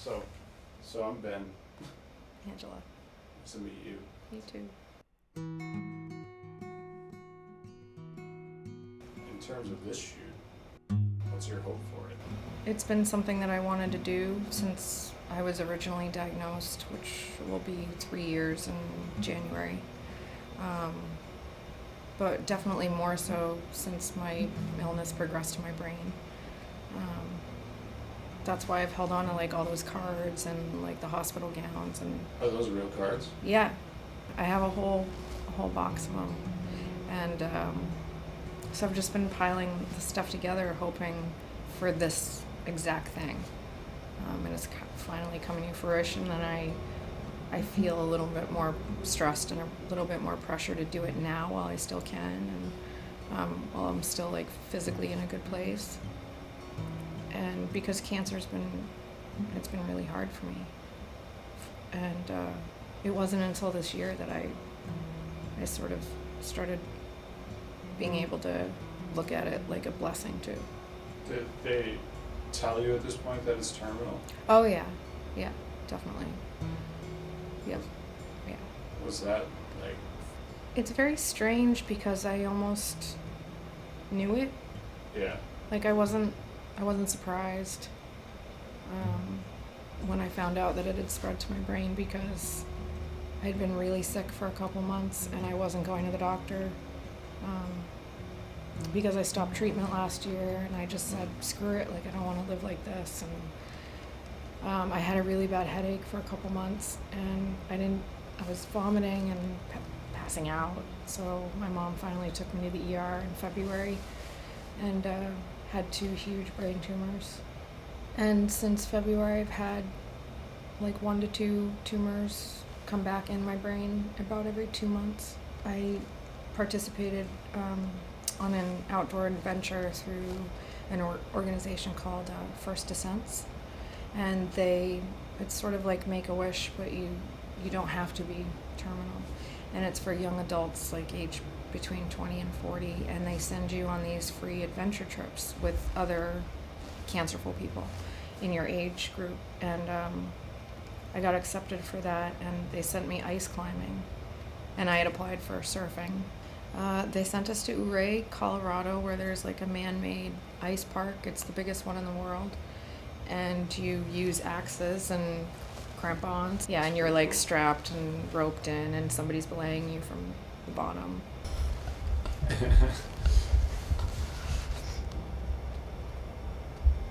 So I'm Ben. Angela. Nice to meet you. You too. In terms of this shoot, what's your hope for it? It's been something that I wanted to do since I was originally diagnosed, which will be 3 years in January. But definitely more so since my illness progressed to my brain. That's why I've held on to like all those cards and like the hospital gowns and Are those real cards? yeah, I have a whole box of them, and so I've just been piling the stuff together, hoping for this exact thing, and it's finally coming to fruition. And I feel a little bit more stressed and a little bit more pressure to do it now while I still can, and while I'm still like physically in a good place. And because cancer's been really hard for me, and it wasn't until this year that I sort of started being able to look at it like a blessing too. Did they tell you at this point that it's terminal? Oh yeah, definitely. Yep, yeah. Was that like? It's very strange because I almost knew it. Yeah. Like I wasn't surprised when I found out that it had spread to my brain, because I'd been really sick for a couple months and I wasn't going to the doctor because I stopped treatment last year, and I just said, screw it, like I don't want to live like this. And I had a really bad headache for a couple months, and I was vomiting and passing out. So my mom finally took me to the ER in February and had 2 huge brain tumors. And since February, I've had like 1 to 2 tumors come back in my brain about every 2 months. I participated on an outdoor adventure through an organization called First Descents, and it's sort of like Make-A-Wish, but you don't have to be terminal, and it's for young adults like age between 20 and 40, and they send you on these free adventure trips with other cancerful people in your age group. And I got accepted for that, and they sent me ice climbing, and I had applied for surfing. They sent us to Ouray, Colorado, where there's like a man-made ice park. It's the biggest one in the world, and you use axes and crampons. Yeah, and you're like strapped and roped in, and somebody's belaying you from the bottom.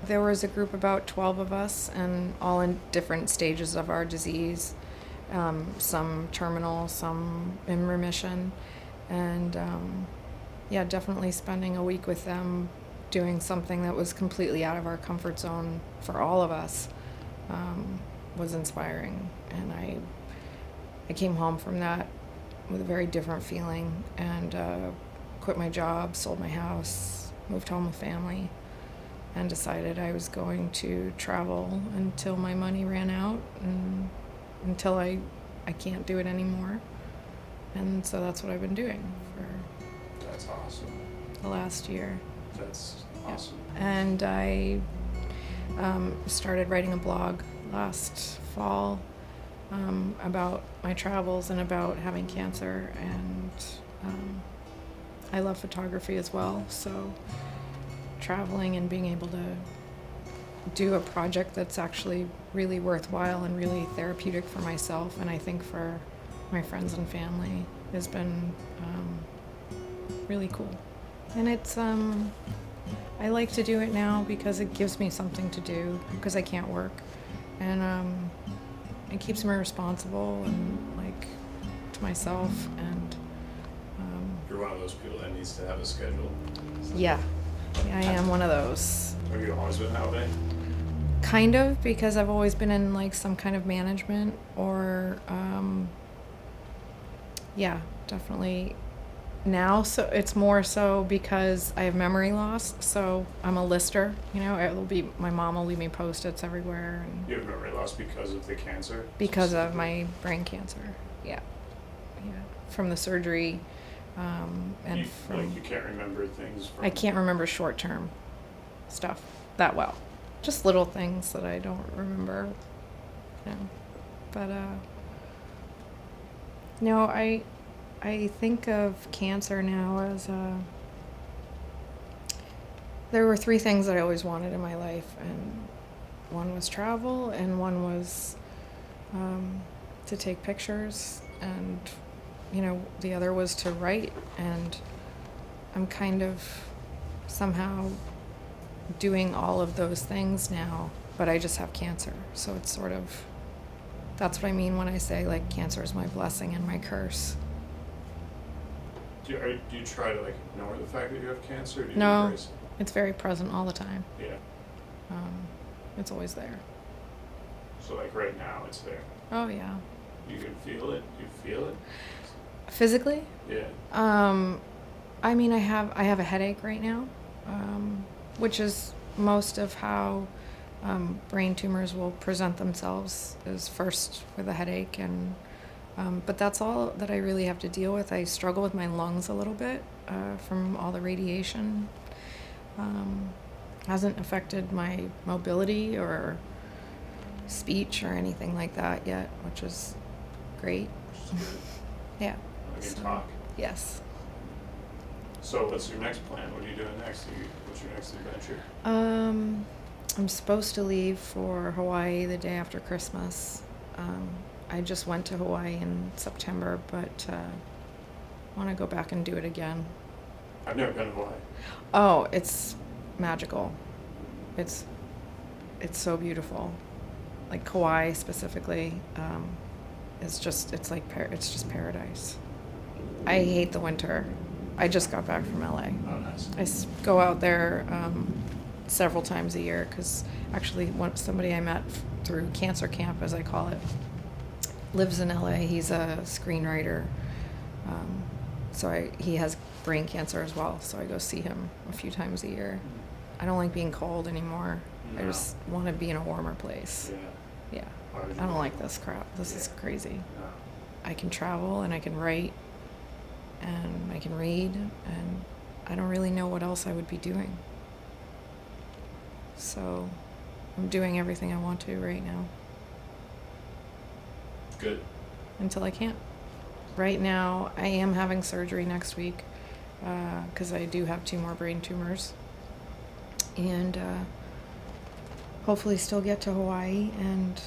There was a group about 12 of us, and all in different stages of our disease, some terminal, some in remission, and definitely spending a week with them doing something that was completely out of our comfort zone for all of us was inspiring. And I came home from that with a very different feeling, and quit my job, sold my house, moved home with family, and decided I was going to travel until my money ran out and until I can't do it anymore. And so that's what I've been doing for That's awesome. the last year. That's awesome. Yeah. And I started writing a blog last fall about my travels and about having cancer, and I love photography as well, so traveling and being able to do a project that's actually really worthwhile and really therapeutic for myself, and I think for my friends and family, has been really cool. And it's I like to do it now because it gives me something to do, because I can't work, and it keeps me responsible and like to myself. And You're one of those people that needs to have a schedule. yeah, I am one of those. Have you always been that way? Kind of, because I've always been in like some kind of management or definitely now. So it's more so because I have memory loss, so I'm a lister, my mom will leave me Post-its everywhere. And You have memory loss because of the cancer? because of my brain cancer, yeah, from the surgery, and you can't remember things from... I can't remember short-term stuff that well. Just little things that I don't remember you know. But no, I think of cancer now as there were 3 things that I always wanted in my life, and one was travel, and one was to take pictures, and the other was to write. And I'm kind of somehow doing all of those things now, but I just have cancer. So it's sort of, that's what I mean when I say like cancer is my blessing and my curse. Do you try to like ignore the fact that you have cancer? Or do you No, embrace it? it's very present all the time. Yeah. It's always there. So like right now, it's there. Oh yeah. You can feel it. You feel it. Physically? Yeah. I mean, I have a headache right now, which is most of how brain tumors will present themselves, is first with a headache, and but that's all that I really have to deal with. I struggle with my lungs a little bit from all the radiation. Hasn't affected my mobility or speech or anything like that yet, which is great. Yeah. I can talk. Yes. So what's your next plan? What are you doing next? What's your next adventure? I'm supposed to leave for Hawaii the day after Christmas. I just went to Hawaii in September, but I want to go back and do it again. I've never been to Hawaii. Oh, it's magical. It's so beautiful. Like Kauai specifically, it's just paradise. I hate the winter. I just got back from LA. Oh, nice. I go out there several times a year because actually somebody I met through cancer camp, as I call it, lives in LA. He's a screenwriter. He has brain cancer as well, so I go see him a few times a year. I don't like being cold anymore. No. I just want to be in a warmer place. Yeah. Yeah. I don't like this crap. This is crazy. No. I can travel and I can write and I can read, and I don't really know what else I would be doing. So I'm doing everything I want to right now. Good. Until I can't. Right now, I am having surgery next week because I do have 2 more brain tumors. And hopefully still get to Hawaii and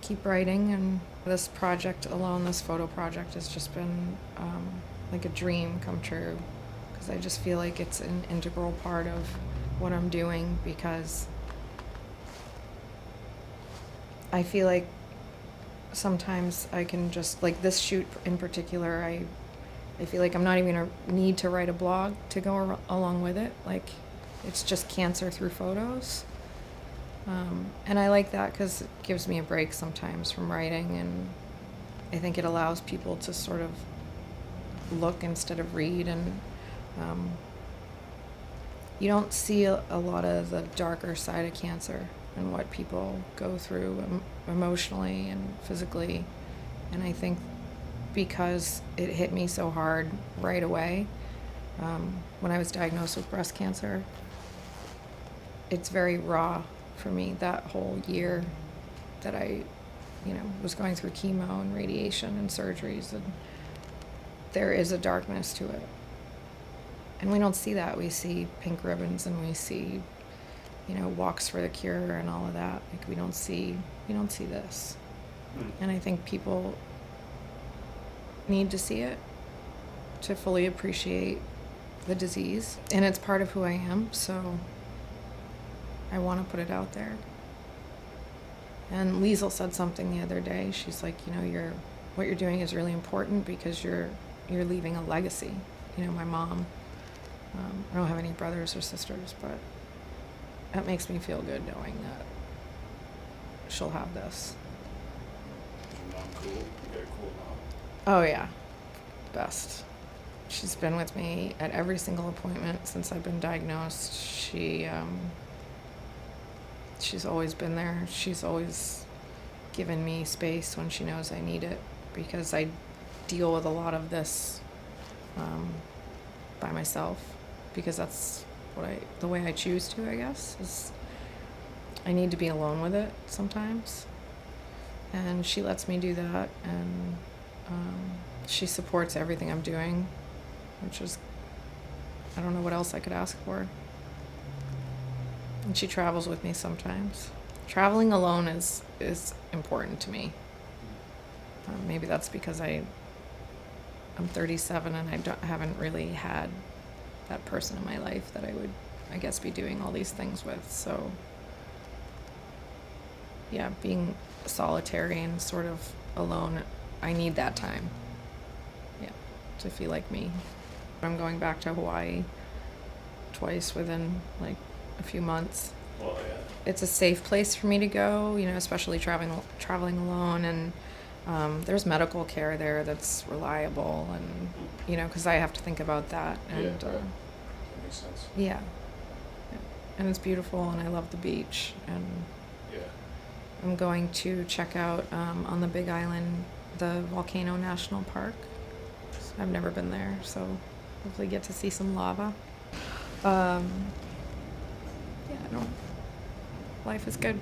keep writing. And this project alone, this photo project, has just been like a dream come true, because I just feel like it's an integral part of what I'm doing, because I feel like sometimes I can just, like this shoot in particular, I feel like I'm not even gonna need to write a blog to go along with it. Like, it's just cancer through photos. And I like that because it gives me a break sometimes from writing, and I think it allows people to sort of look instead of read, and you don't see a lot of the darker side of cancer and what people go through emotionally and physically. And I think because it hit me so hard right away, when I was diagnosed with breast cancer, it's very raw for me, that whole year that I was going through chemo and radiation and surgeries, and there is a darkness to it. And we don't see that. We see pink ribbons and we see, walks for the cure and all of that. Like, we don't see this. And I think people need to see it to fully appreciate the disease. And it's part of who I am, so I want to put it out there. And Liesl said something the other day. She's like, what you're doing is really important because you're leaving a legacy. My mom, I don't have any brothers or sisters, but that makes me feel good knowing that she'll have this. Is your mom cool? You got a cool mom. Oh yeah, best. She's been with me at every single appointment since I've been diagnosed. She's always been there. She's always given me space when she knows I need it, because I deal with a lot of this by myself, because that's the way I choose to, I guess, is I need to be alone with it sometimes. and she lets me do that, and she supports everything I'm doing, which is, I don't know what else I could ask for. And she travels with me sometimes. Traveling alone is important to me. Maybe that's because I'm 37 and I haven't really had that person in my life that I would, I guess, be doing all these things with. So, yeah, being solitary and sort of alone, I need that time. Yeah, to feel like me. I'm going back to Hawaii twice within like a few months. Well, yeah. It's a safe place for me to go, you know, especially traveling alone, and there's medical care there that's reliable, and you know, because I have to think about that. And Yeah, right. That makes sense. yeah, and it's beautiful, and I love the beach, and Yeah. I'm going to check out on the Big Island the Volcano National Park. I've never been there, so hopefully get to see some lava. Yeah, I don't. Life is good.